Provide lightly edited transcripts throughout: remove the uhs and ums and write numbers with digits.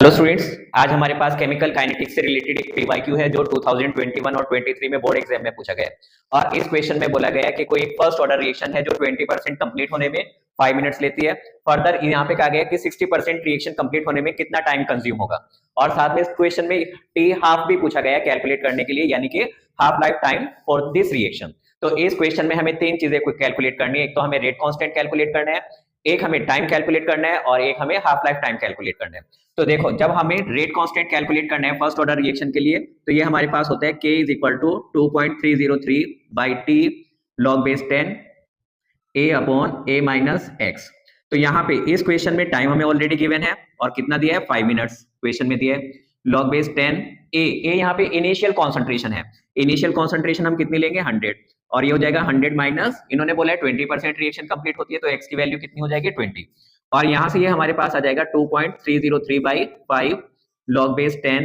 Hello students, आज हमारे पास chemical kinetics से रिलेटेड एक पीवाईक्यू है जो 2021 और 23 में बोर्ड एग्जाम में पूछा गया है। और इस क्वेश्चन में बोला गया है कि कोई एक फर्स्ट ऑर्डर रिएक्शन है जो 20% कंप्लीट होने में 5 मिनट्स लेती है। फर्दर यहाँ पे कहा गया है कि 60% रिएक्शन कंप्लीट होने में कितना टाइम कंज्यूम होगा। और साथ में इस क्वेश्चन में टी हाफ भी पूछा गया है कैलकुलेट करने के लिए, यानी कि half life time for this reaction. तो इस क्वेश्चन में हमें तीन चीजें कैलकुलेट करनी है। एक तो हमें रेट कांस्टेंट कैलकुलेट करना है, एक हमें टाइम कैलकुलेट करना है और एक हमें हाफ लाइफ टाइम कैलकुलेट करना है। तो देखो, जब हमें रेट कांस्टेंट कैलकुलेट करना है फर्स्ट ऑर्डर रिएक्शन के लिए, तो ये हमारे पास होता है k is equal to 2.303 by t log base 10 a upon a minus x. तो यहाँ पे इस क्वेश्चन में टाइम हमें ऑलरेडी गिवन है और कितना दिया है 5 मिनट्स क्वेश्चन में दिया है। लॉग बेस 10 a यहाँ पे इनिशियल कॉन्सेंट्रेशन है। इनिशियल कॉन्सेंट्रेशन हम कितनी लेंगे 100, और ये हो जाएगा 100 माइनस, इन्होंने बोला है 20% रिएक्शन कंप्लीट होती है तो x की वैल्यू कितनी हो जाएगी 20, और यहां से ये हमारे पास आ जाएगा 2.303 बाई 5 लॉग बेस 10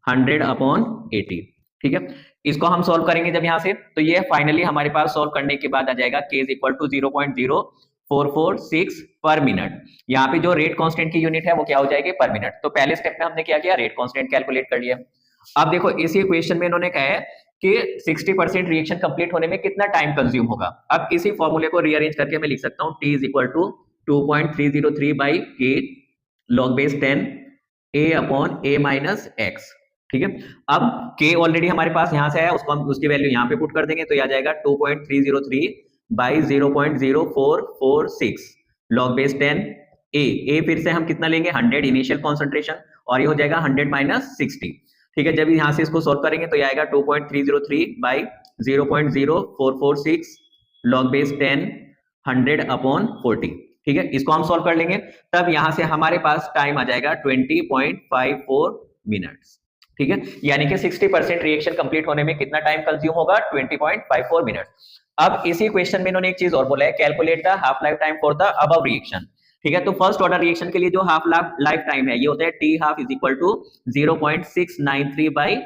100 अपॉन 80। ठीक है, इसको हम सॉल्व करेंगे जब यहां से, तो ये फाइनली हमारे पास सॉल्व करने के बाद आ जाएगा k इज इक्वल टू 0.0446 पर मिनट। यहाँ पे जो रेट कांस्टेंट की यूनिट है वो क्या हो जाएगी पर मिनट। तो पहले स्टेप में हमने क्या किया, रेट कांस्टेंट कैलकुलेट कर लिया। अब देखो, इसी क्वेश्चन में इन्होंने कहा है कि 60% रिएक्शन कंप्लीट होने में कितना टाइम कंज्यूम होगा। अब इसी फॉर्मूले को रीअरेंज करके मैं लिख सकता हूं t is equal to 2.303 by k log base 10 a upon a minus x। ठीक है, अब k ऑलरेडी हमारे पास यहां से है, उसको हम उसकी वैल्यू यहां पे पुट कर देंगे तो यह आ जाएगा 2.303 बाई 0.0446 लॉग बेस 10 a फिर से हम कितना लेंगे 100 इनिशियल कॉन्सेंट्रेशन, और ये हो जाएगा 100 माइनस 60। ठीक है, जब यहां से इसको सॉल्व करेंगे तो ये आएगा 2.303 बाई 0.0446 लॉग बेस 10 100 अपॉन 40। ठीक है, इसको हम सॉल्व कर लेंगे, तब यहां से हमारे पास टाइम आ जाएगा 20.54 मिनट्स। ठीक है, यानी कि 60% रिएक्शन कंप्लीट होने में कितना टाइम कंज्यूम होगा 20.54 मिनट्स। अब इसी क्वेश्चन में इन्होंने एक चीज और बोला है, calculate the half life time for the above reaction. ठीक है, तो फर्स्ट ऑर्डर रिएक्शन के लिए जो हाफ लाइफ टाइम है ये होता है t half is equal to 0.693 by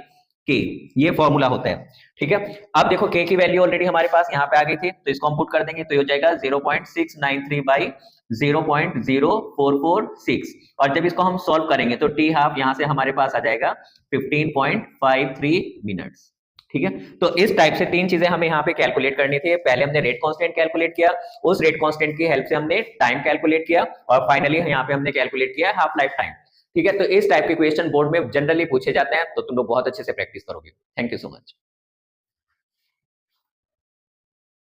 k, ये फॉर्मूला होता है। ठीक है, अब देखो के की वैल्यू ऑलरेडी हमारे पास यहाँ पे आ गई थी, तो इसको हम पुट कर देंगे तो ये हो जाएगा 0.693 बाई 0.0446, और जब इसको हम सॉल्व करेंगे तो टी हाफ यहाँ से हमारे पास आ जाएगा 15.53 मिनट्स। ठीक है, तो इस टाइप से तीन चीजें हमें यहाँ पे कैलकुलेट करनी थी। पहले हमने रेट कांस्टेंट कैलकुलेट किया, उस रेट कांस्टेंट की हेल्प से हमने टाइम कैलकुलेट किया, और फाइनली यहाँ पे हमने कैलकुलेट किया हाफ लाइफ टाइम। ठीक है, तो इस टाइप के क्वेश्चन बोर्ड में जनरली पूछे जाते हैं, तो तुम लोग बहुत अच्छे से प्रैक्टिस करोगे। Thank you so much.